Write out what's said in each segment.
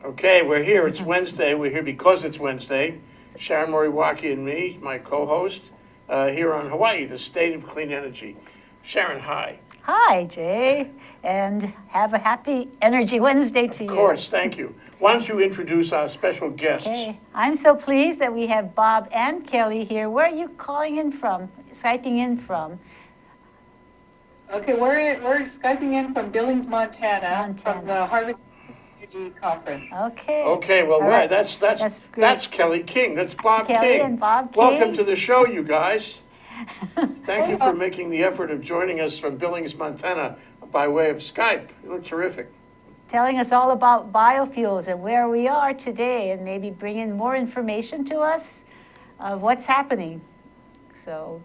Okay, we're here. It's Wednesday. We're here because it's Wednesday. Sharon, Moriwaki, and me, my co-host, here on Hawaii, the state of clean energy. Sharon, hi. Hi, Jay, and have a happy Energy Wednesday to you. Of course, thank you. Why don't you introduce our special guests? Okay, I'm so pleased that we have Bob and Kelly here. Where are you calling in from, Skyping in from? Okay, we're Skyping in from Billings, Montana. From the Harvest Energy Conference. Okay. Okay, well, All right. that's Kelly King. That's Bob Kelly King. and Bob King. Welcome to the show, you guys. Thank you for making the effort of joining us from Billings, Montana by way of Skype. You look terrific. Telling us all about biofuels and where we are today, and maybe bringing more information to us of what's happening. So,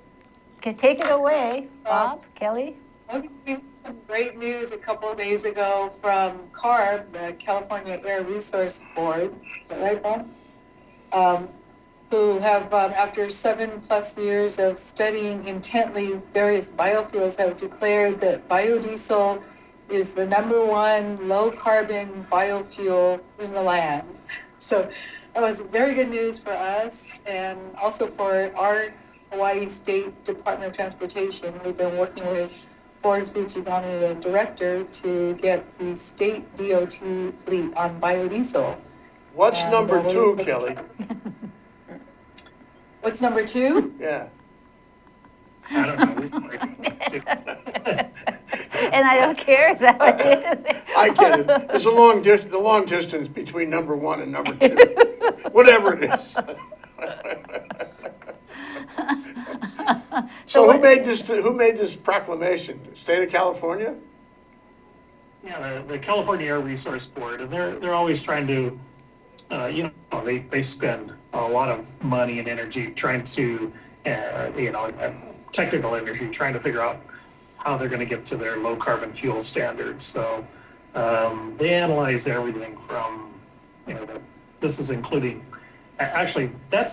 take it away, Bob, Kelly. Okay, some great news a couple of days ago from CARB, the California Air Resource Board. Is that right, Bob? Who have, after 7+ years of studying intently various biofuels, have declared that biodiesel is the #1 low-carbon biofuel in the land. So that was very good news for us and also for our Hawaii State Department of Transportation. We've been working with Ford Fujigami, the director, to get the state DOT fleet on biodiesel. What's number 2, Kelly? What's number 2? Yeah. I don't know. And I don't care, is that what it is? I get it. There's a long distance between number 1 and number 2. Whatever it is. So who made this proclamation? State of California? Yeah, the California Air Resource Board, and they're always trying to, they spend a lot of money and energy trying to, technical energy, trying to figure out how they're going to get to their low carbon fuel standards. So they analyze everything from, this is including, actually, that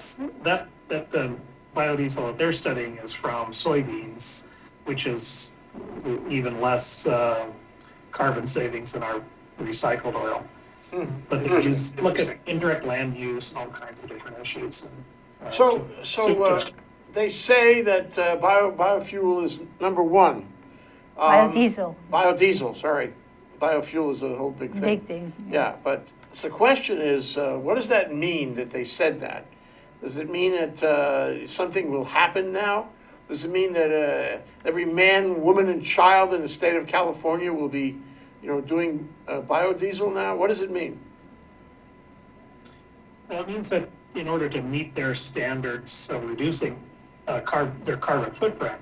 biodiesel that they're studying is from soybeans, which is even less carbon savings than our recycled oil. But they just look at indirect land use and all kinds of different issues. And, they say that biofuel is #1. Biodiesel. Biodiesel, sorry. Biofuel is a whole big thing. Big thing. Yeah, but the question is, what does that mean that they said that? Does it mean that something will happen now? Does it mean that every man, woman, and child in the state of California will be, doing biodiesel now? What does it mean? Well, it means that in order to meet their standards of reducing their carbon footprint,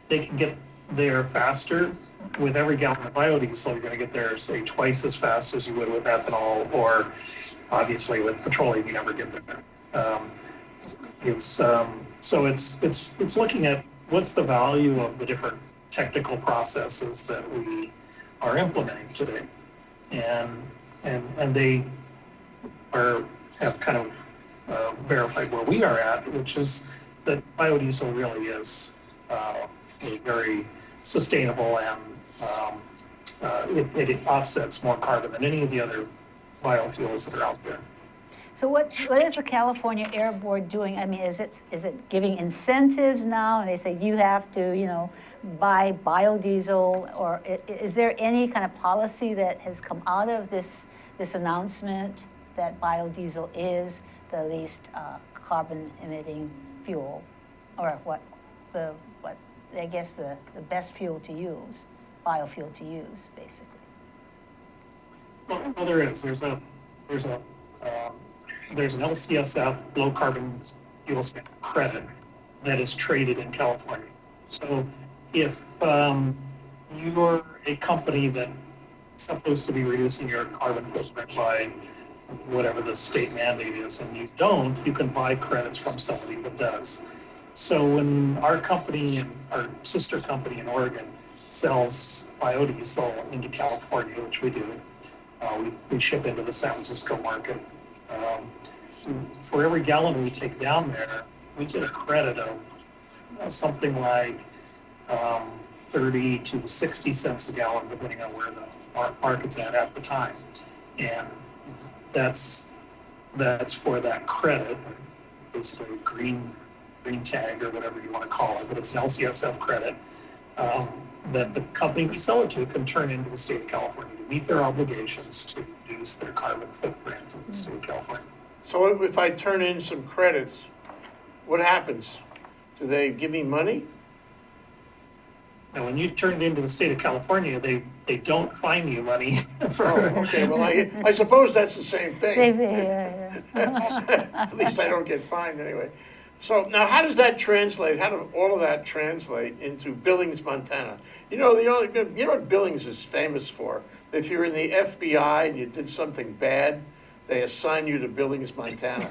they can get there faster. With every gallon of biodiesel, you're going to get there, say, twice as fast as you would with ethanol, or obviously with petroleum, you never get there. So it's looking at what's the value of the different technical processes that we are implementing today, and they have kind of verified where we are at, which is that biodiesel really is very sustainable, and it offsets more carbon than any of the other biofuels that are out there. So what is the California Air Board doing? I mean, is it giving incentives now? And they say you have to, buy biodiesel, or is there any kind of policy that has come out of this announcement that biodiesel is the least carbon emitting fuel, or the best fuel to use, biofuel to use, basically? Well, there is. There's an LCSF, low carbon fuel standard credit, that is traded in California. So if you're a company that's supposed to be reducing your carbon footprint by whatever the state mandate is, and you don't, you can buy credits from somebody that does. So when our company and our sister company in Oregon sells biodiesel into California, which we do, we ship into the San Francisco market. For every gallon we take down there, we get a credit of something like 30 to 60 cents a gallon, depending on where the market's at the time. And that's for that credit, basically green tag or whatever you want to call it, but it's an LCSF credit that the company we sell it to can turn into the state of California to meet their obligations to reduce their carbon footprint in the state of California. So if I turn in some credits, what happens? Do they give me money? Now, when you turn it into the state of California, they don't fine you money for. Oh, okay, well, I suppose that's the same thing. Yeah. At least I don't get fined anyway. So now how does that translate? How does all of that translate into Billings, Montana? You know, you know what Billings is famous for? If you're in the FBI and you did something bad, they assign you to Billings, Montana.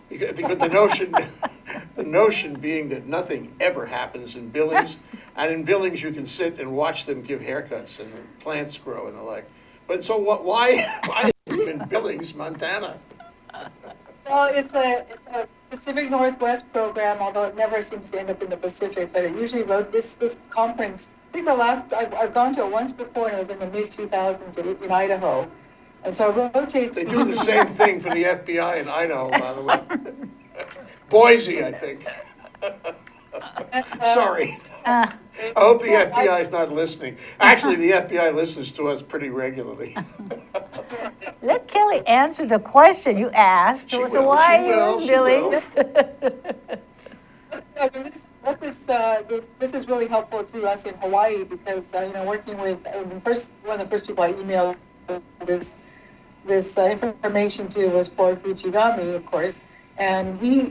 Because the notion being that nothing ever happens in Billings, and in Billings you can sit and watch them give haircuts and the plants grow and the like. But so why is it in Billings, Montana? Well, it's a Pacific Northwest program, although it never seems to end up in the Pacific, but it usually wrote this conference. I think I've gone to it once before, and it was in the mid-2000s in Idaho. And so it rotates. They do the same thing for the FBI in Idaho, by the way. Boise, I think. Sorry. I hope the FBI is not listening. Actually, the FBI listens to us pretty regularly. Let Kelly answer the question you asked. She So will, why she are will, you she in will. Billings? I mean, this is really helpful to us in Hawaii because working with one of the first people I emailed this information to was Ford Fujigami, of course, and he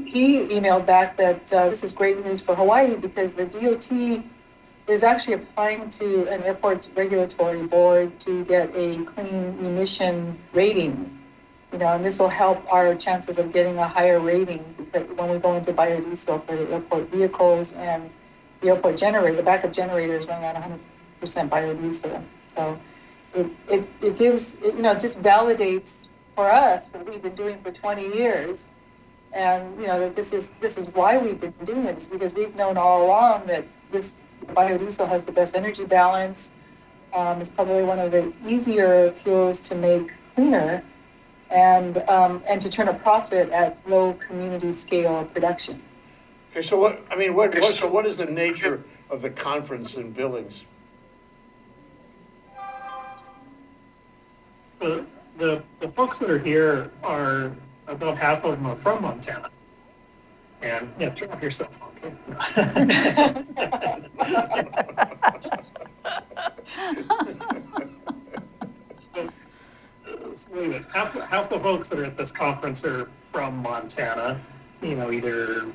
emailed back that this is great news for Hawaii because the DOT is actually applying to an airport regulatory board to get a clean emission rating. And this will help our chances of getting a higher rating because when we go into biodiesel for the airport vehicles and the airport generator, the backup generator is running on 100% biodiesel. So it gives, just validates for us what we've been doing for 20 years. And, that this is why we've been doing it, is because we've known all along that this biodiesel has the best energy balance. It's probably one of the easier fuels to make cleaner and to turn a profit at low community scale production. Okay, so what is the nature of the conference in Billings? The folks that are here are, about half of them are from Montana. And, yeah, turn off your cell phone, okay? So wait a minute. Half the folks that are at this conference are from Montana, either,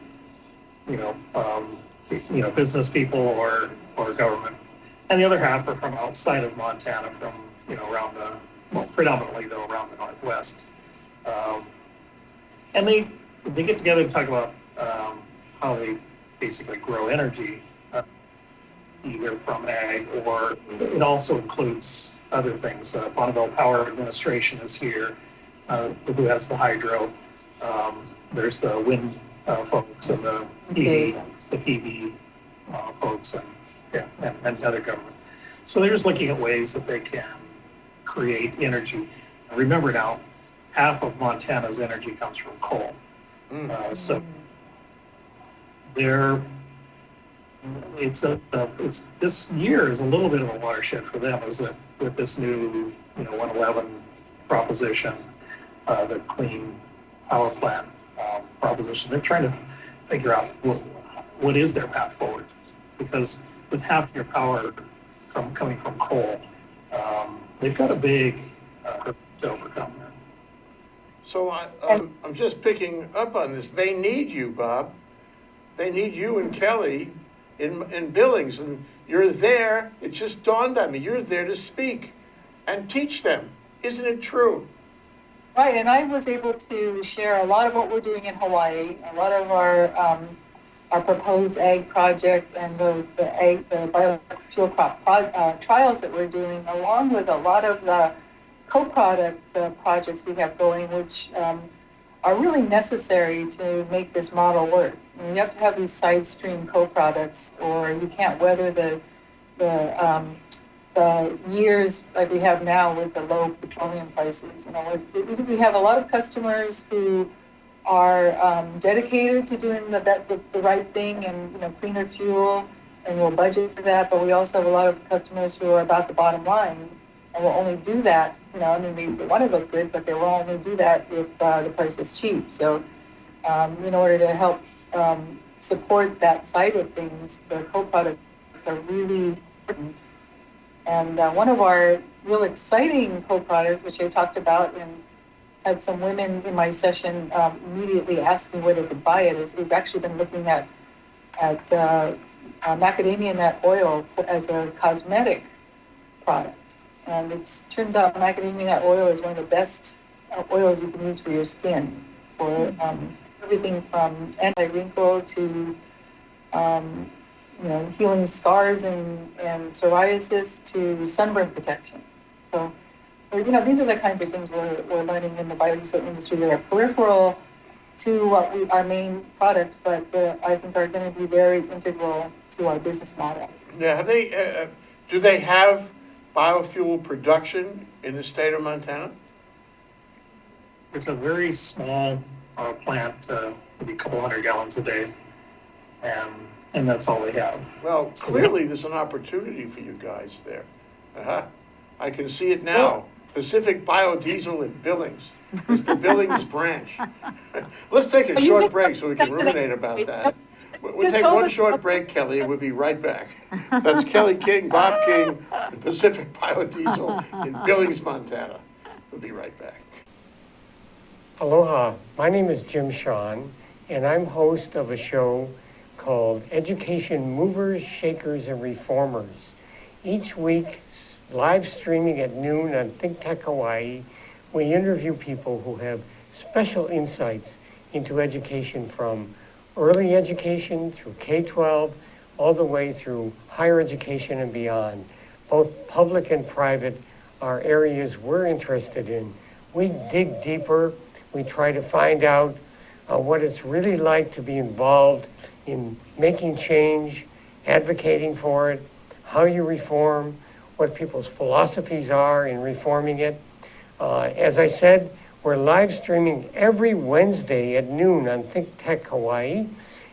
business people or government. And the other half are from outside of Montana, from, around predominantly though around the Northwest. And they get together to talk about how they basically grow energy, either from ag or it also includes other things. Bonneville Power Administration is here, who has the hydro. There's the wind folks and the PV folks and other government. So they're just looking at ways that they can create energy. Remember now, half of Montana's energy comes from coal. So this year is a little bit of a watershed for them, is that with this new 111 proposition, the clean power plant proposition, they're trying to figure out what is their path forward, because with half your power coming from coal, they've got a big hurdle to overcome there. So I'm just picking up on this. They need you, Bob. They need you and Kelly in Billings, and you're there. It just dawned on me. You're there to speak and teach them. Isn't it true? Right, and I was able to share a lot of what we're doing in Hawaii, a lot of our proposed ag project and the biofuel crop trials that we're doing, along with a lot of the co-product projects we have going, which are really necessary to make this model work. I mean, you have to have these side stream co-products, or you can't weather the years like we have now with the low petroleum prices. You know, we have a lot of customers who are dedicated to doing the right thing and, you know, cleaner fuel, and we'll budget for that. But we also have a lot of customers who are about the bottom line and will only do that. You know, I mean, they want to look good, but they will only do that if the price is cheap. So, in order to help support that side of things, the co-products are really important. And one of our real exciting co-products, which I talked about and had some women in my session immediately ask me where they could buy it, is we've actually been looking at macadamia nut oil as a cosmetic product. And it turns out macadamia nut oil is one of the best oils you can use for your skin, for everything from anti-wrinkle to healing scars and psoriasis to sunburn protection. So, these are the kinds of things we're learning in the biodiesel industry that are peripheral to our main product, but I think are going to be very integral to our business model. Yeah, have they, do they have biofuel production in the state of Montana? It's a very small plant, maybe a couple hundred gallons a day, and that's all they have. Well, clearly there's an opportunity for you guys there. I can see it now. Pacific Biodiesel in Billings. It's the Billings branch. Let's take a short break so we can ruminate about that. We'll take one short break, Kelly, and we'll be right back. That's Kelly King, Bob King, and Pacific Biodiesel in Billings, Montana. We'll be right back. Aloha, my name is Jim Shawn, and I'm host of a show called Education Movers, Shakers, and Reformers. Each week, live streaming at noon on ThinkTech Hawaii, we interview people who have special insights into education, from early education through K-12, all the way through higher education and beyond. Both public and private are areas we're interested in. We dig deeper. We try to find out what it's really like to be involved in making change, advocating for it, how you reform, what people's philosophies are in reforming it. As I said, we're live streaming every Wednesday at noon on ThinkTech Hawaii.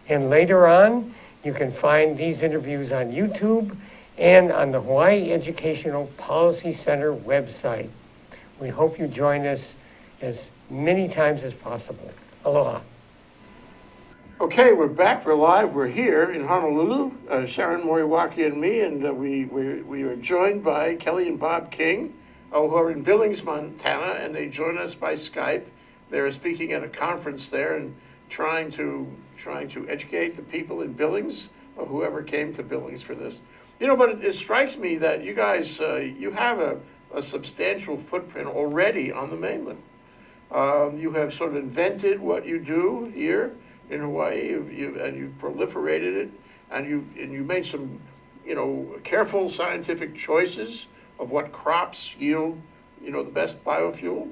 And later on, you can find these interviews on YouTube and on the Hawaii Educational Policy Center website. We hope you join us as many times as possible. Aloha. Okay, we're back. We're live. We're here in Honolulu, Sharon, Moriwaki, and me, and we are joined by Kelly and Bob King, who are in Billings, Montana, and they join us by Skype. They're speaking at a conference there and trying to educate the people in Billings, or whoever came to Billings for this. But it strikes me that you guys, you have a substantial footprint already on the mainland. You have sort of invented what you do here in Hawaii, and you've proliferated it, and you made some, careful scientific choices of what crops yield, the best biofuel,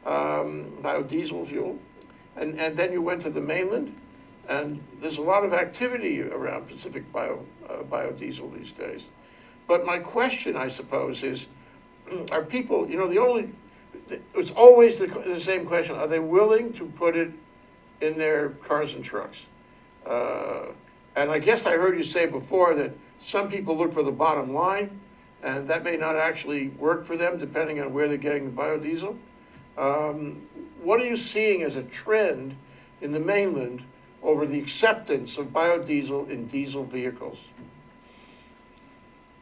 biodiesel fuel, and then you went to the mainland, and there's a lot of activity around Pacific biodiesel these days. But my question, I suppose, is, are people, it's always the same question: are they willing to put it in their cars and trucks? And I guess I heard you say before that some people look for the bottom line, and that may not actually work for them depending on where they're getting the biodiesel. What are you seeing as a trend in the mainland over the acceptance of biodiesel in diesel vehicles?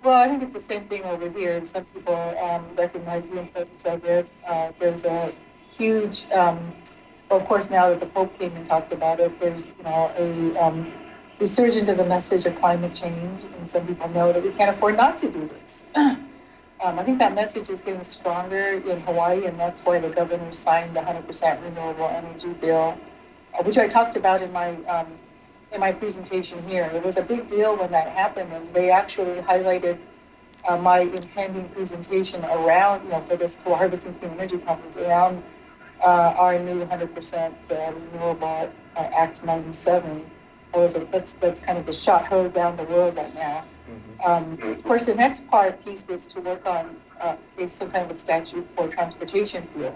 Well, I think it's the same thing over here, and some people recognize the importance of it. There's a huge, of course, now that the Pope came and talked about it, there's a resurgence of the message of climate change, and some people know that we can't afford not to do this. I think that message is getting stronger in Hawaii, and that's why the governor signed the 100% renewable energy bill, which I talked about in my presentation here. It was a big deal when that happened, and they actually highlighted my impending presentation around, for this Harvesting Clean Energy Conference, around our new 100% renewable Act 97. that's kind of the shot heard down the road right now. Of course, the next piece is to work on, is some kind of a statute for transportation fuel,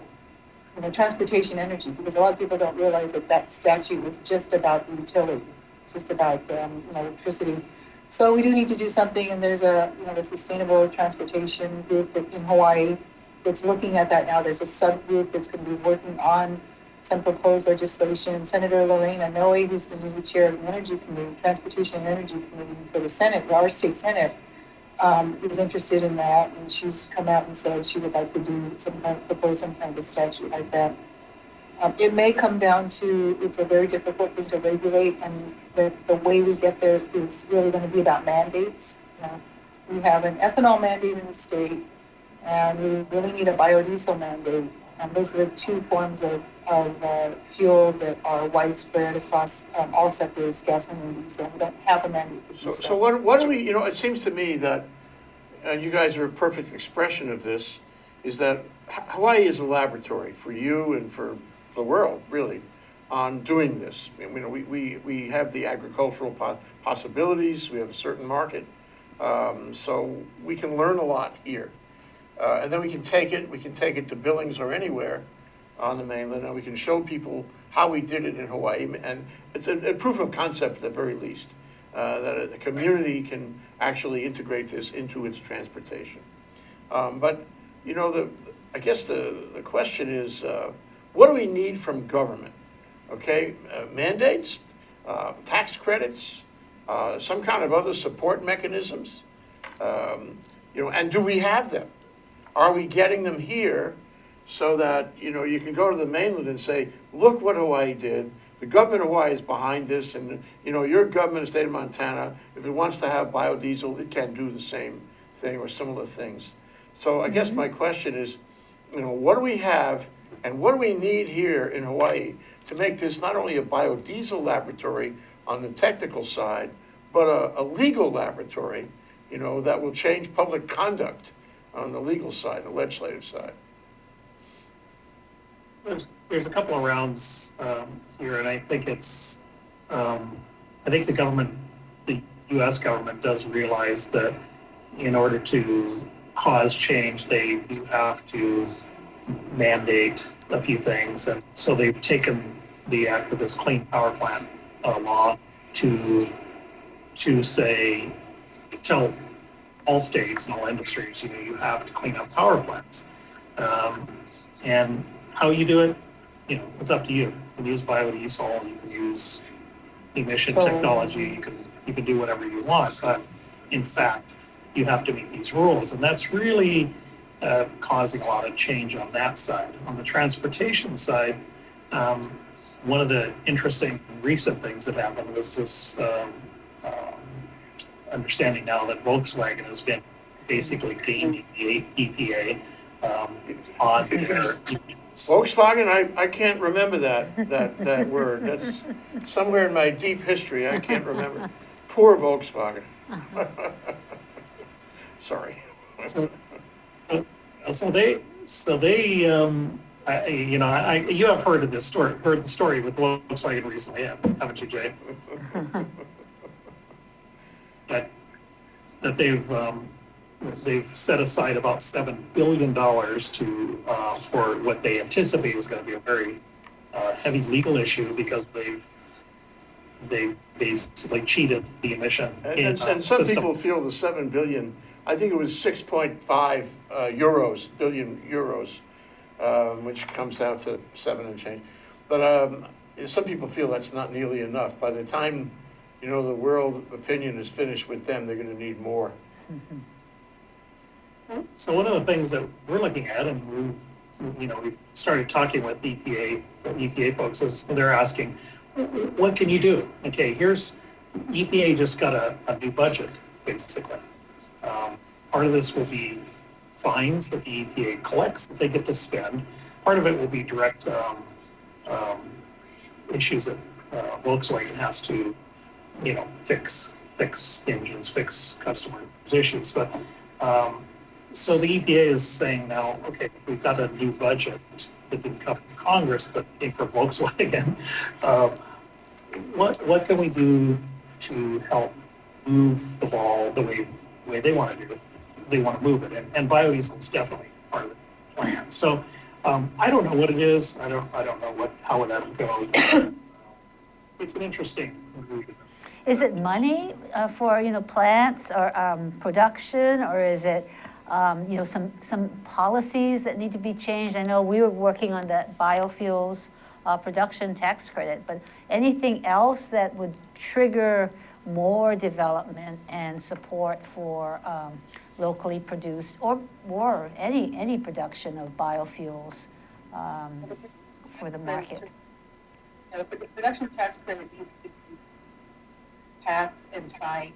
transportation energy, because a lot of people don't realize that that statute is just about the utility. It's just about, electricity. So we do need to do something, and there's the Sustainable Transportation Group in Hawaii that's looking at that now. There's a subgroup that's going to be working on some proposed legislation. Senator Lorena Noe, who's the new chair of the Energy Committee, Transportation and Energy Committee for the Senate, our state Senate, is interested in that, and she's come out and said she would like to propose some kind of a statute like that. It may come down to, it's a very difficult thing to regulate, and the way we get there is really going to be about mandates. We have an ethanol mandate in the state, and we really need a biodiesel mandate. And those are the two forms of fuel that are widespread across all sectors, gasoline and diesel. We don't have a mandate for diesel. So what do we, it seems to me that, and you guys are a perfect expression of this, is that Hawaii is a laboratory for you and for the world, really, on doing this. We have the agricultural possibilities, we have a certain market, so we can learn a lot here. And then we can take it to Billings or anywhere on the mainland, and we can show people how we did it in Hawaii. And it's a proof of concept at the very least, that a community can actually integrate this into its transportation. But, I guess the question is, what do we need from government? Okay, mandates, tax credits, some kind of other support mechanisms, and do we have them? Are we getting them here so that, you can go to the mainland and say, look what Hawaii did. The government of Hawaii is behind this, and, your government, the state of Montana, if it wants to have biodiesel, it can do the same thing or similar things. So I guess my question is, what do we have and what do we need here in Hawaii to make this not only a biodiesel laboratory on the technical side, but a legal laboratory, that will change public conduct on the legal side, the legislative side? There's a couple of rounds here, and I think I think the U.S. government does realize that in order to cause change, they do have to mandate a few things, and so they've taken the act of this Clean Power Plant law to say, tell all states and all industries, you have to clean up power plants. And how you do it, it's up to you. You can use biodiesel, you can use emission technology, you can do whatever you want, but in fact, you have to meet these rules. And that's really causing a lot of change on that side. On the transportation side, one of the interesting recent things that happened was this understanding now that Volkswagen has been basically deemed the EPA on their Volkswagen, I can't remember that word. That's somewhere in my deep history. I can't remember. Poor Volkswagen. Sorry. So they you have heard the story with Volkswagen recently, haven't you, Jay? that they've set aside about $7 billion for what they anticipate is going to be a very heavy legal issue, because they basically cheated the emission and some system. People feel the 7 billion. I think it was 6.5 billion euros, which comes out to 7 and change. But some people feel that's not nearly enough. By the time the world opinion is finished with them, they're going to need more. So one of the things that we're looking at, and we've started talking with EPA folks, is they're asking, what can you do? Okay, EPA just got a new budget, basically. Part of this will be fines that the EPA collects that they get to spend. Part of it will be direct issues that Volkswagen has to, fix engines, fix customer issues. But so the EPA is saying now, okay, we've got a new budget that didn't come from Congress, but came from Volkswagen. what can we do to help move the ball the way they want to do it? They want to move it, and biodiesel is definitely part of the plan. So I don't know what it is. I don't know how that'll go. It's an interesting movement. Is it money for, plants or production, or is it, some policies that need to be changed? I know we were working on the biofuels production tax credit, but anything else that would trigger more development and support for locally produced or any production of biofuels for the market? The production tax credit needs to be passed and signed.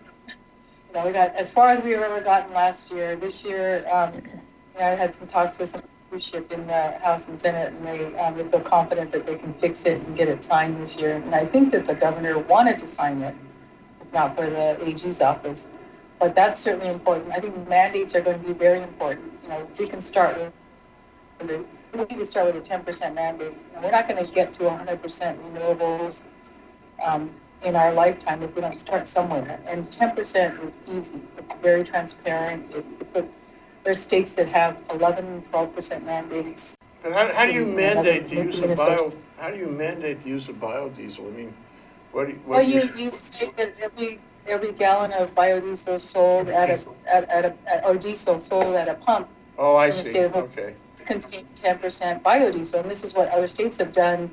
We got as far as we've ever gotten last year. This year, I had some talks with some leadership in the House and Senate, and they feel confident that they can fix it and get it signed this year. And I think that the governor wanted to sign it, if not for the AG's office. But that's certainly important. I think mandates are going to be very important. We can start with a 10% mandate. We're not going to get to 100% renewables in our lifetime if we don't start somewhere. And 10% is easy. It's very transparent. There's states that have 11, 12% mandates. But how do you mandate the use of how do you mandate the use of biodiesel? I mean, well, you say that every gallon of biodiesel sold or diesel sold at a pump. Oh, I in the see. State of Okay. Contain 10% biodiesel, and this is what other states have done,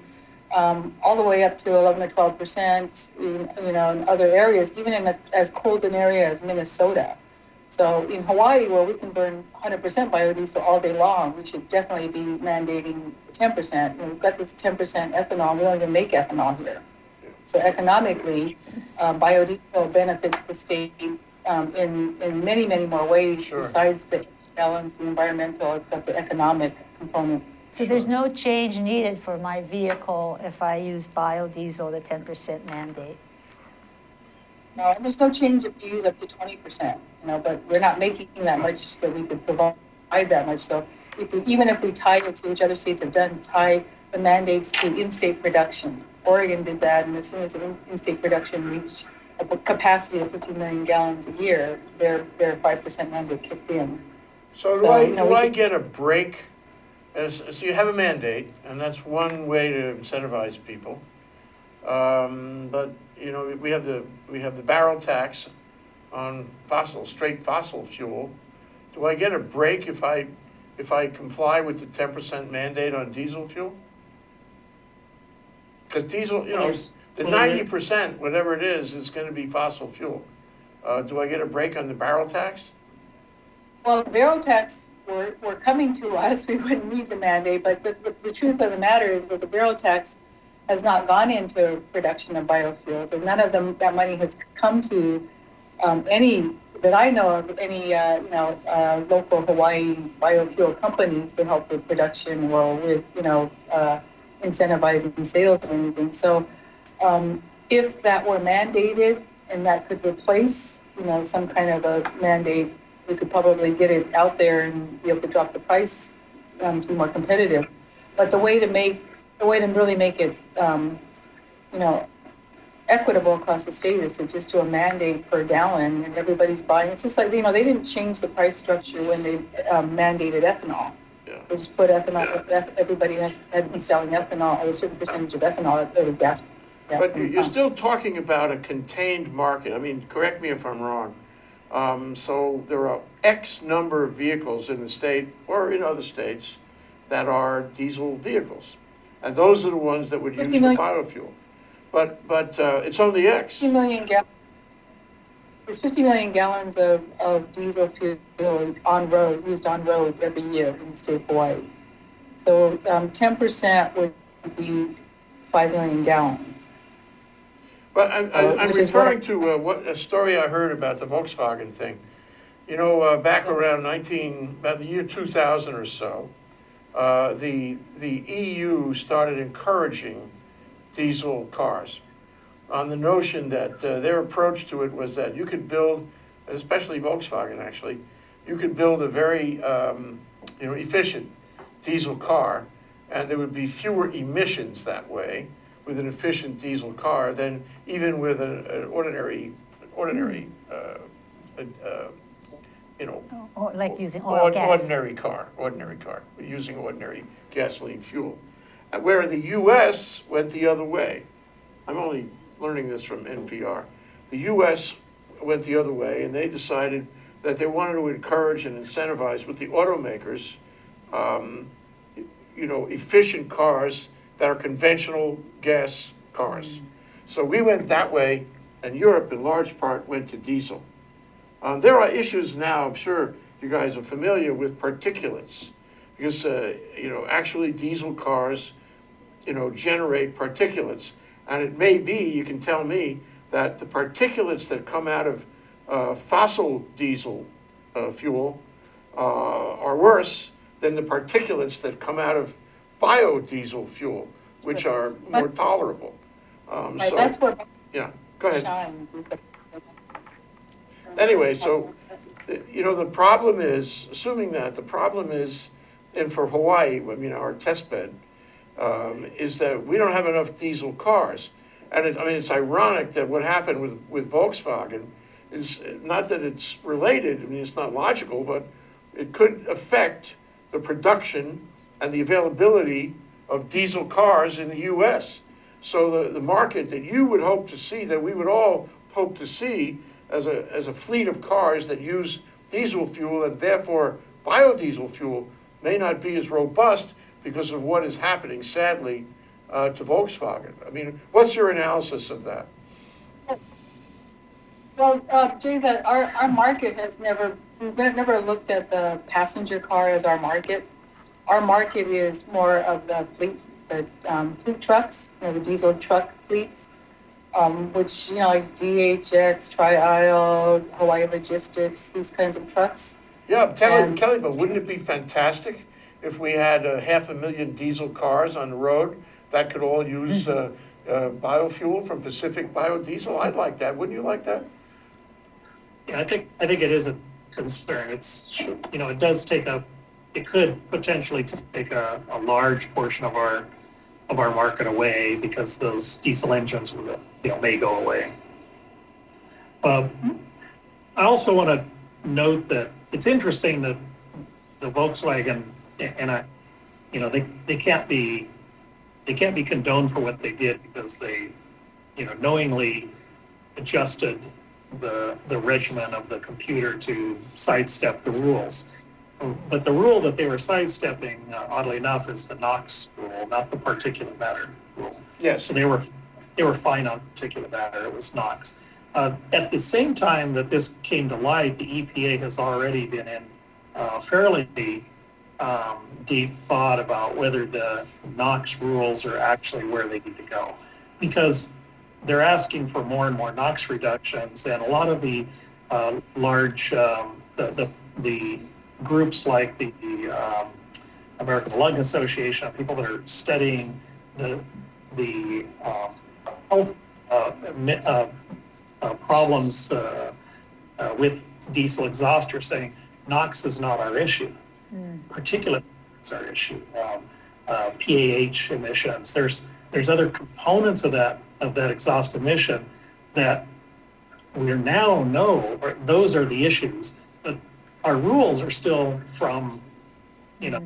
all the way up to 11 or 12%. In other areas, even in as cold an area as Minnesota. So in Hawaii, where we can burn 100% biodiesel all day long, we should definitely be mandating 10%. We've got this 10% ethanol. We don't even make ethanol here. So economically, biodiesel benefits the state in many, many more ways. Sure. Besides the balance, the environmental, it's got the economic component. So there's no change needed for my vehicle if I use biodiesel, the 10% mandate? No, and there's no change if you use up to 20%, but we're not making that much that we could provide that much. So even if we tie it to, which other states have done, tie the mandates to in-state production. Oregon did that, and as soon as in-state production reached a capacity of 50 million gallons a year, their 5% mandate kicked in. So do I get a break? So you have a mandate, and that's one way to incentivize people. But we have the barrel tax on straight fossil fuel. Do I get a break if I comply with the 10% mandate on diesel fuel? Because diesel, the 90%, whatever it is going to be fossil fuel. Do I get a break on the barrel tax? Well, the barrel tax were coming to us. We wouldn't need the mandate, but the truth of the matter is that the barrel tax has not gone into production of biofuels, and none of that money has come to any that I know of, any local Hawaii biofuel companies to help with production or with incentivizing sales or anything. So if that were mandated and that could replace some kind of a mandate, we could probably get it out there and be able to drop the price to be more competitive. But the way to really make it, equitable across the state is to just do a mandate per gallon, and everybody's buying. It's just like they didn't change the price structure when they mandated ethanol. Yeah. They just put ethanol. Everybody had to be selling ethanol, or a certain percentage of ethanol at the gas. But you're still talking about a contained market. I mean, correct me if I'm wrong. So there are X number of vehicles in the state or in other states that are diesel vehicles. And those are the ones that would use the biofuel. But it's only X. 50 million gallons. There's 50 million gallons of diesel fuel used on road every year in the state of Hawaii. So 10% would be 5 million gallons. But I'm referring to a story I heard about the Volkswagen thing. Back around about the year 2000 or so, the EU started encouraging diesel cars on the notion that their approach to it was that you could build, especially Volkswagen actually, you could build a very efficient diesel car, and there would be fewer emissions that way. with an efficient diesel car than even with an ordinary, you know, Or like using oil, gas. ordinary car, using ordinary gasoline fuel. Where the US went the other way. I'm only learning this from NPR. The US went the other way, and they decided that they wanted to encourage and incentivize with the automakers, you know, efficient cars that are conventional gas cars. So we went that way, and Europe in large part went to diesel. There are issues now, I'm sure you guys are familiar with particulates, because, you know, actually diesel cars, you know, generate particulates. And it may be, you can tell me, that the particulates that come out of fossil diesel fuel are worse than the particulates that come out of biodiesel fuel, which are more tolerable. Right, So, that's where yeah, go ahead. shines. Is the, Anyway, so, you know, the problem is, assuming that, the problem is, and for Hawaii, I mean, our test bed, is that we don't have enough diesel cars. And I mean, it's ironic that what happened with Volkswagen is not that it's related, I mean, it's not logical, but it could affect the production and the availability of diesel cars in the US. So the market that you would hope to see, that we would all hope to see as a fleet of cars that use diesel fuel and therefore biodiesel fuel may not be as robust because of what is happening, sadly, to Volkswagen. I mean, what's your analysis of that? well, Jay, that our market has we've never looked at the passenger car as our market. Our market is more of the fleet trucks, you know, the diesel truck fleets, which, you know, like DHX, Tri-Isle, Hawaii Logistics, these kinds of trucks. Yeah, Kelly, but wouldn't it be fantastic if we had 500,000 diesel cars on the road that could all use biofuel from Pacific Biodiesel? I'd like that. Wouldn't you like that? Yeah, I think it is a concern. It's, you know, it could potentially take a large portion of our market away because those diesel engines will, you know, may go away. I also want to note that it's interesting that the Volkswagen, and you know, they can't be condoned for what they did because they, you know, knowingly adjusted the regimen of the computer to sidestep the rules. But the rule that they were sidestepping, oddly enough, is the NOx rule, not the particulate matter rule. Yes. So they were fine on particulate matter. It was NOx. At the same time that this came to light, the EPA has already been in fairly deep thought about whether the NOx rules are actually where they need to go, because they're asking for more and more NOx reductions, and a lot of the large the groups like the American Lung Association, people that are studying the health problems with diesel exhaust are saying NOx is not our issue. Particulate is our issue. PAH emissions. There's other components of that exhaust emission that we now know those are the issues. But our rules are still from, you know,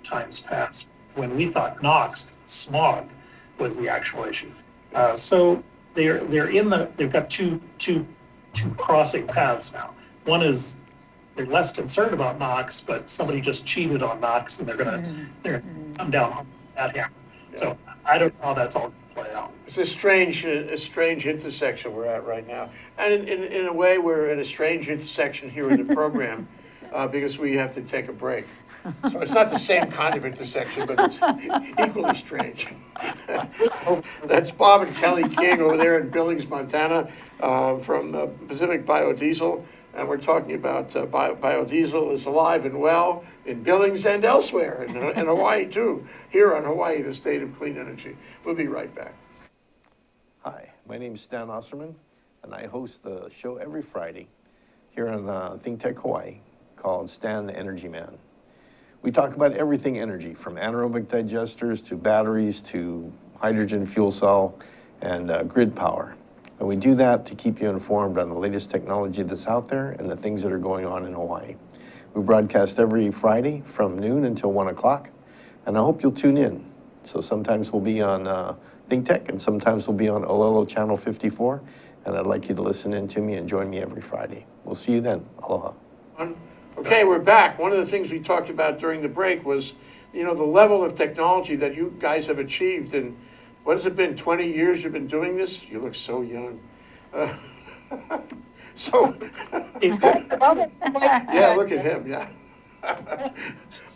times past when we thought NOx, smog, was the actual issue. So they've got two crossing paths now. One is they're less concerned about NOx, but somebody just cheated on NOx and they're gonna come down on that hammer. Yeah. So I don't know how that's all gonna play out. It's a strange intersection we're at right now. And in a way, we're at a strange intersection here in the program because we have to take a break. So it's not the same kind of intersection, but it's equally strange. That's Bob and Kelly King over there in Billings, Montana, from Pacific Biodiesel. And we're talking about biodiesel is alive and well in Billings and elsewhere, in Hawaii too. Here on Hawaii, the state of clean energy. We'll be right back. Hi, my name is Stan Osserman, and I host the show every Friday here on ThinkTech Hawaii called Stan the Energy Man. We talk about everything energy, from anaerobic digesters to batteries to hydrogen fuel cell, and grid power. And we do that to keep you informed on the latest technology that's out there and the things that are going on in Hawaii. We broadcast every Friday from noon until 1 o'clock, and I hope you'll tune in. So sometimes we'll be on ThinkTech, and sometimes we'll be on Olelo Channel 54, and I'd like you to listen in to me and join me every Friday. We'll see you then. Aloha. Okay, we're back. One of the things we talked about during the break was, the level of technology that you guys have achieved. And what has it been, 20 years you've been doing this? You look so young. So, yeah, look at him, yeah.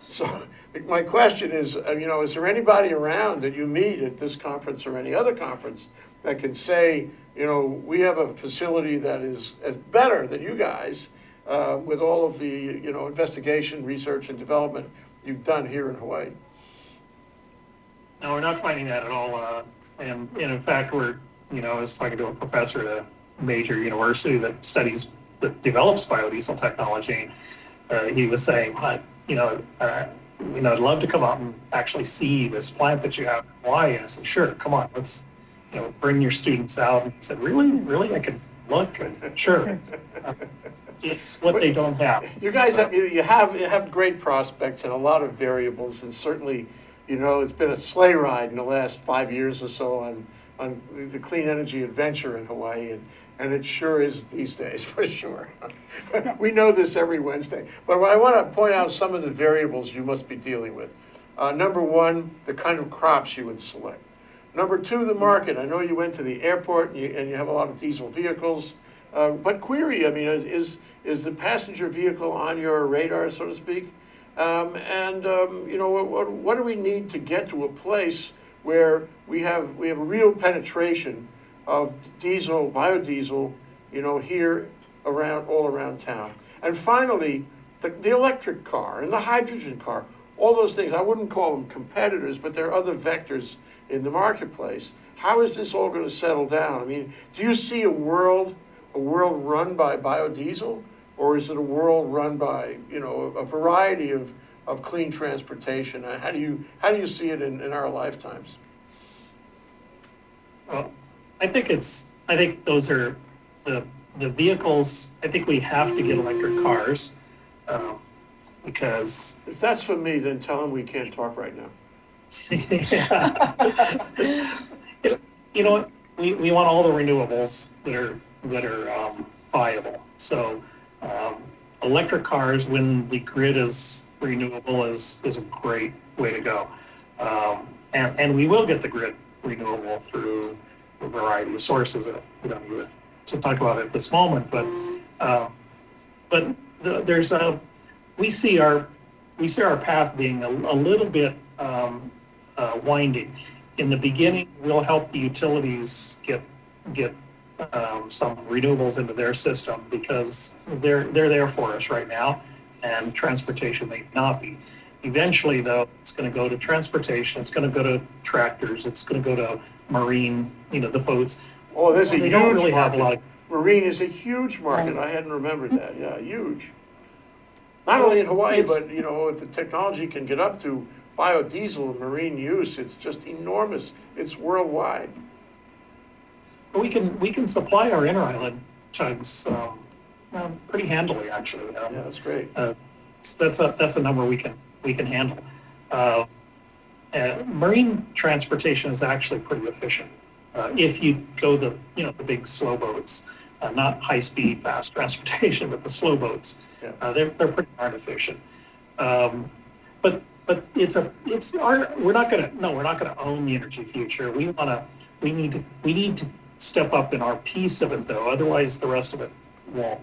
So my question is, is there anybody around that you meet at this conference or any other conference that can say, we have a facility that is better than you guys with all of the, investigation, research, and development you've done here in Hawaii? No, we're not finding that at all. And in fact, I was talking to a professor at a major university that develops biodiesel technology. He was saying, I'd love to come out and actually see this plant that you have in Hawaii. And I said, sure, come on, let's, bring your students out. And he said, really, I can look? And sure. It's what they don't have. You guys have great prospects and a lot of variables, and certainly, it's been a sleigh ride in the last 5 years or so on the clean energy adventure in Hawaii, and it sure is these days, for sure. We know this every Wednesday. But I want to point out some of the variables you must be dealing with. Number one, the kind of crops you would select. Number two, the market. I know you went to the airport and you have a lot of diesel vehicles. But query, is the passenger vehicle on your radar, so to speak? What do we need to get to a place where we have real penetration of biodiesel, here all around town? And finally, the electric car and the hydrogen car, all those things. I wouldn't call them competitors, but they're other vectors in the marketplace. How is this all going to settle down? Do you see a world run by biodiesel, or is it a world run by, a variety of clean transportation? How do you see it in our lifetimes? Well, I think those are the vehicles. I think we have to get electric cars because If that's for me, then tell them we can't talk right now. you know what, we want all the renewables that are viable. So electric cars, when the grid is renewable, is a great way to go. And we will get the grid renewable through a variety of sources that we don't need to talk about at this moment. But we see our path being a little bit winding. In the beginning, we'll help the utilities get some renewables into their system because they're there for us right now, and transportation may not be. Eventually, though, it's going to go to transportation. It's going to go to tractors. It's going to go to marine, the boats. Oh, there's a They huge don't really have a market. lot of. Marine is a huge market. I hadn't remembered that. Yeah, huge. Not only in Hawaii, but if the technology can get up to biodiesel and marine use, it's just enormous. It's worldwide. We can supply our inter-island tugs pretty handily, actually. Yeah, that's great. That's a number we can handle. Marine transportation is actually pretty efficient if you go the big slow boats, not high speed fast transportation, but the slow boats. Yeah. They're pretty darn efficient. But we're not gonna own the energy future. We need to step up in our piece of it, though. Otherwise, the rest of it won't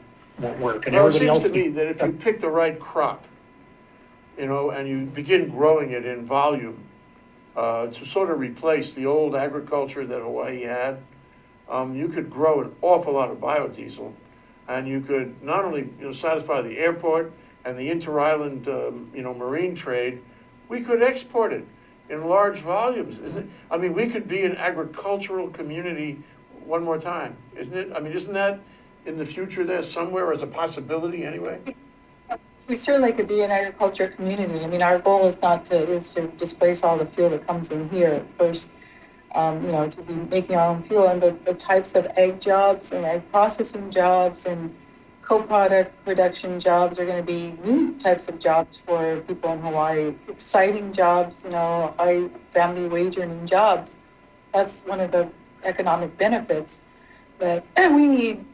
work. And Well, it everybody seems else. to me that if you pick the right crop, and you begin growing it in volume, to sort of replace the old agriculture that Hawaii had, you could grow an awful lot of biodiesel, and you could not only satisfy the airport and the inter-island marine trade, we could export it in large volumes, isn't it? We could be an agricultural community one more time, isn't it? Isn't that in the future there somewhere as a possibility anyway? We certainly could be an agriculture community. Our goal is to displace all the fuel that comes in here first. to be making our own fuel, and the types of egg jobs and egg processing jobs and co-product production jobs are going to be new types of jobs for people in Hawaii. Exciting jobs, high family wage earning jobs. That's one of the economic benefits that we need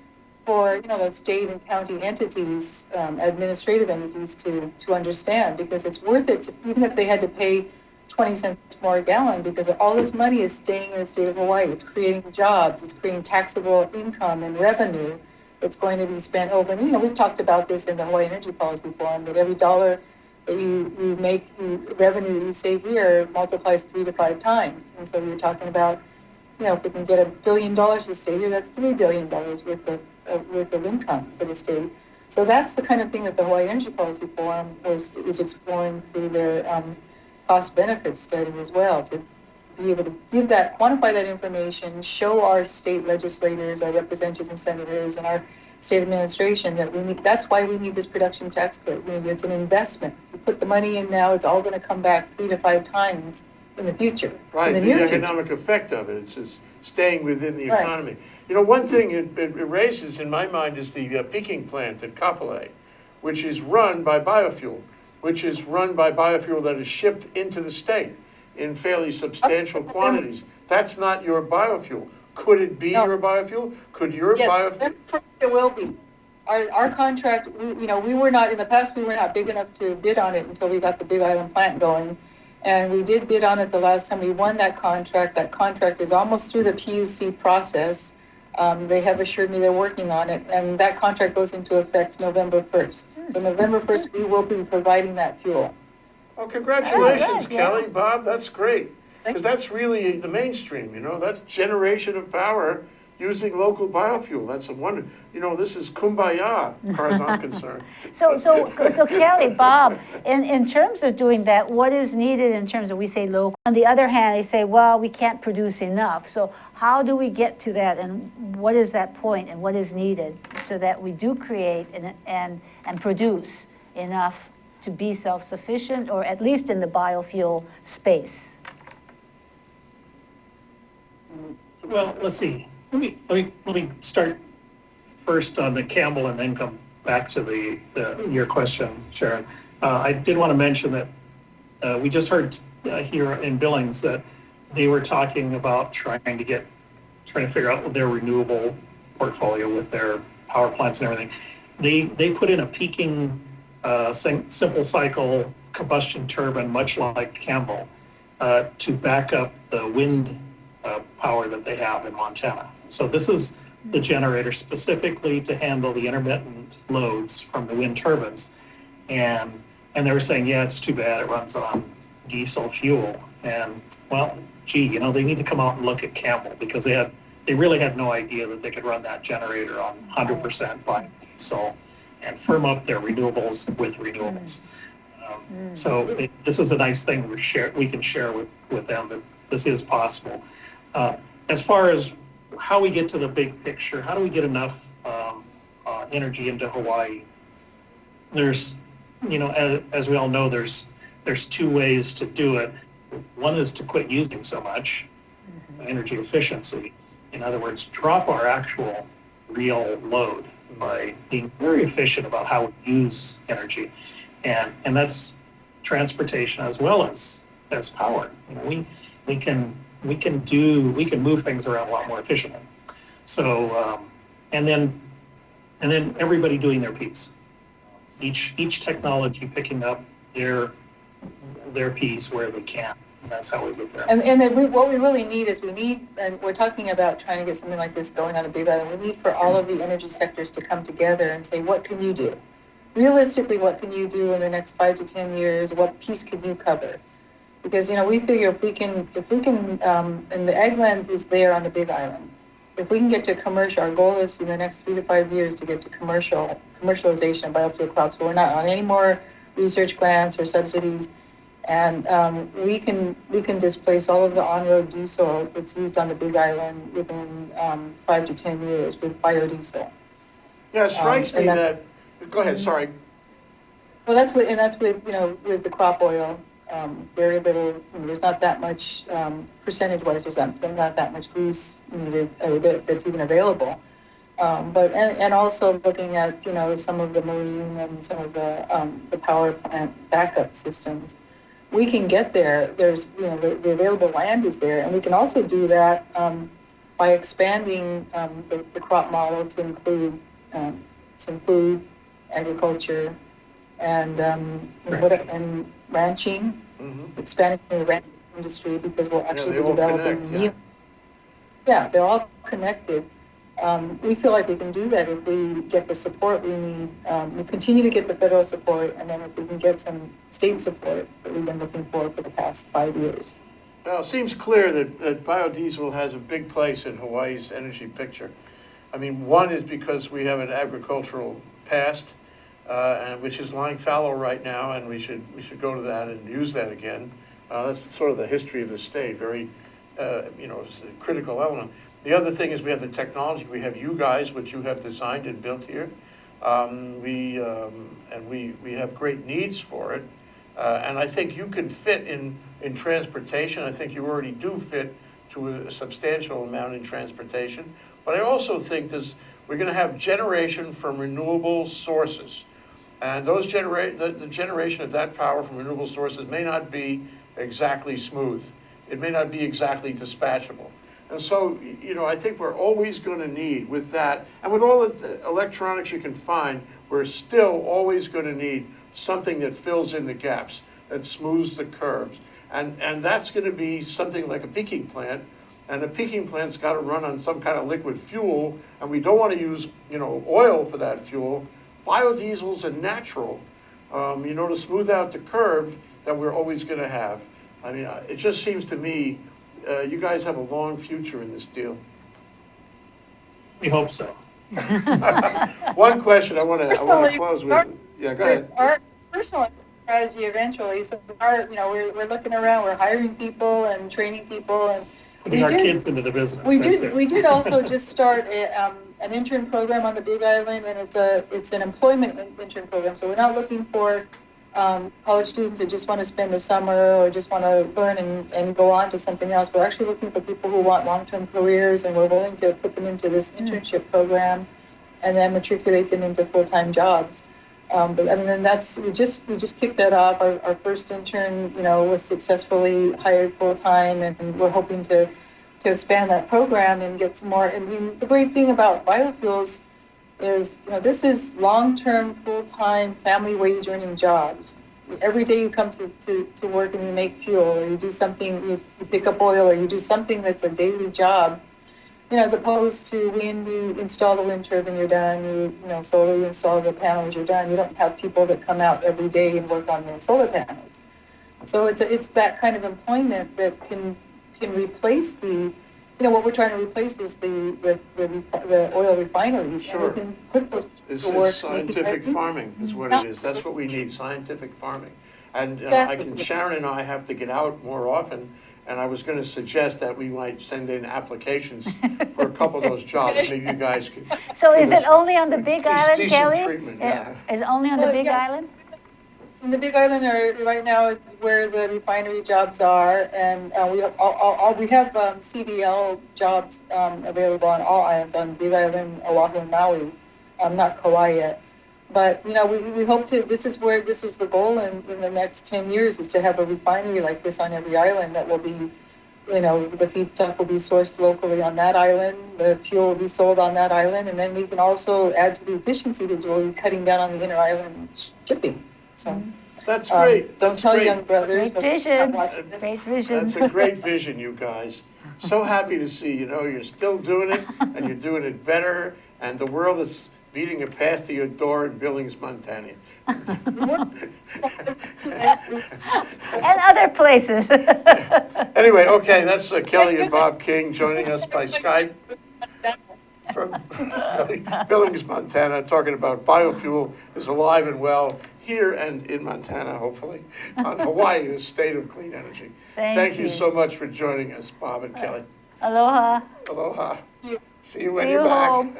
for the state and county entities, administrative entities to understand, because it's worth it even if they had to pay 20 cents more a gallon, because all this money is staying in the state of Hawaii. It's creating jobs, it's creating taxable income and revenue. It's going to be spent over. And, we've talked about this in the Hawaii Energy Policy Forum, that every dollar that you make, revenue that you save here multiplies 3 to 5 times. And so you're talking about, if we can get $1 billion to state here, that's $3 billion worth of income for the state. So that's the kind of thing that the Hawaii Energy Policy Forum is exploring through their cost benefit study as well, to be able to quantify that information, show our state legislators, our representatives and senators, and our state administration that that's why we need this production tax credit. It's an investment. You put the money in now, it's all going to come back 3 to 5 times in the future. Right, in the the economic effect of it, it's just staying within the Right. economy. One thing it raises in my mind is the peaking plant at Kapolei, which is run by biofuel, that is shipped into the state in fairly substantial quantities. That's not your biofuel. Could it be No. your biofuel? Could your Yes, biofuel? it will be. Our contract, we were not, in the past, we were not big enough to bid on it until we got the Big Island plant going. And we did bid on it the last time we won that contract. That contract is almost through the PUC process. They have assured me they're working on it, and that contract goes into effect November 1st. So November 1st, we will be providing that fuel. Oh, congratulations, Oh, good, yeah. Kelly, Bob, that's great. Because that's really the mainstream, that's generation of power using local biofuel. That's a wonder. This is kumbaya, as far as I'm concerned. So Kelly, Bob, in terms of doing that, what is needed in terms of, we say local? On the other hand, they say, well, we can't produce enough. So how do we get to that, and what is that point, and what is needed so that we do create and produce enough to be self-sufficient, or at least in the biofuel space? Well, let's see. Let me start first on the Campbell and then come back to your question, Sharon. I did want to mention that we just heard here in Billings that they were talking about trying to figure out their renewable portfolio with their power plants and everything. They put in a peaking simple cycle combustion turbine, much like Campbell, to back up the wind power that they have in Montana. So this is the generator specifically to handle the intermittent loads from the wind turbines. And they were saying, yeah, it's too bad it runs on diesel fuel. And well, gee, they need to come out and look at Campbell, because they really had no idea that they could run that generator on 100% biodiesel and firm up their renewables with renewables. So this is a nice thing we can share with them, that this is possible. As far as how we get to the big picture, how do we get enough energy into Hawaii? There's, as we all know, there's 2 ways to do it. One is to quit using so much, energy efficiency. In other words, drop our actual real load by being very efficient about how we use energy. And that's transportation as well as power. We can move things around a lot more efficiently. So and then everybody doing their piece. Each technology picking up their piece where they can. And that's how we get there. And then what we really need is and we're talking about trying to get something like this going on a Big Island. We need for all of the energy sectors to come together and say, what can you do? Realistically, what can you do in the next 5 to 10 years? What piece can you cover? Because, we figure if we can, and the ag land is there on the Big Island. If we can get to commercial, our goal is in the next 3 to 5 years to get to commercialization of biofuel crops. So we're not on any more research grants or subsidies. And we can displace all of the on-road diesel that's used on the Big Island within 5 to 10 years with biodiesel. Yeah, it strikes me that, go ahead, sorry. Well, that's with with the crop oil. very little, there's not that much, percentage-wise, there's not that much grease needed, that's even available. And also looking at, some of the marine and some of the power plant backup systems. We can get there, there's, the available land is there, and we can also do that, by expanding, the crop model to include, some food, agriculture, and, and ranching, expanding the ranching industry, because we'll actually they be all developing connect, meal. Yeah, they're all connected. We feel like we can do that if we get the support we need. We continue to get the federal support, and then if we can get some state support that we've been looking for the past 5 years. Well, it seems clear that biodiesel has a big place in Hawaii's energy picture. I mean, one is because we have an agricultural past, and which is lying fallow right now, and we should go to that and use that again. That's sort of the history of the state, very, it's a critical element. The other thing is we have the technology. We have you guys, which you have designed and built here. We have great needs for it. And I think you can fit in transportation. I think you already do fit to a substantial amount in transportation. But I also think we're going to have generation from renewable sources. And those the generation of that power from renewable sources may not be exactly smooth. It may not be exactly dispatchable. And so, I think we're always going to need, with that, and with all the electronics you can find, we're still always going to need something that fills in the gaps, that smooths the curves. And that's going to be something like a peaking plant. And a peaking plant's got to run on some kind of liquid fuel, and we don't want to use, oil for that fuel. Biodiesel's a natural, to smooth out the curve that we're always going to have. I mean, it just seems to me you guys have a long future in this deal. We hope so. One question I want to close with. Yeah, go ahead. Our personal strategy eventually, so we're looking around, we're hiring people and training people, and Putting our kids into the business. We did also just start an intern program on the Big Island, and it's an employment intern program. So we're not looking for college students that just want to spend the summer or just want to learn and go on to something else. We're actually looking for people who want long-term careers, and we're willing to put them into this internship program and then matriculate them into full-time jobs. But I mean, then we just kicked that off. Our first intern, was successfully hired full-time, and we're hoping to expand that program and get some more. I mean, the great thing about biofuels is, this is long-term, full-time, family wage earning jobs. Every day you come to work and you make fuel, or you do something, you pick up oil, or you do something that's a daily job, as opposed to when you install the wind turbine, you're done, you solar, you install the panels, you're done. You don't have people that come out every day and work on the solar panels. So it's that kind of employment that can replace what we're trying to replace is the oil refineries. Sure. And we can put those This to work. is scientific farming is what it is. That's what we need, scientific farming. And Exactly. Sharon and I have to get out more often, and I was going to suggest that we might send in applications for a couple of those jobs. Maybe you guys could. So give is us it only on the Big Island, decent Kelly? treatment, yeah. Is it only on the Well, Big yeah. Island? In the Big Island, right now, is where the refinery jobs are, and we have CDL jobs available on all islands, on Big Island, Oahu, and Maui, not Kauai yet. But we hope to. This is the goal in the next 10 years, is to have a refinery like this on every island that will be, the feedstock will be sourced locally on that island, the fuel will be sold on that island, and then we can also add to the efficiency because we'll be cutting down on the inter-island shipping. So That's great. don't That's tell great. young brothers. Great that vision. are not watching this. Great vision. That's a great vision, you guys. So happy to see, you're still doing it, and you're doing it better, and the world is beating a path to your door in Billings, Montana. And other places. Anyway, okay, that's Kelly and Bob King joining us by Skype from Billings, Montana, talking about biofuel is alive and well here and in Montana, hopefully, on Hawaii, the state of clean energy. Thank you you. so much for joining us, Bob and Kelly. Aloha. Aloha. See you when See you're you back. home.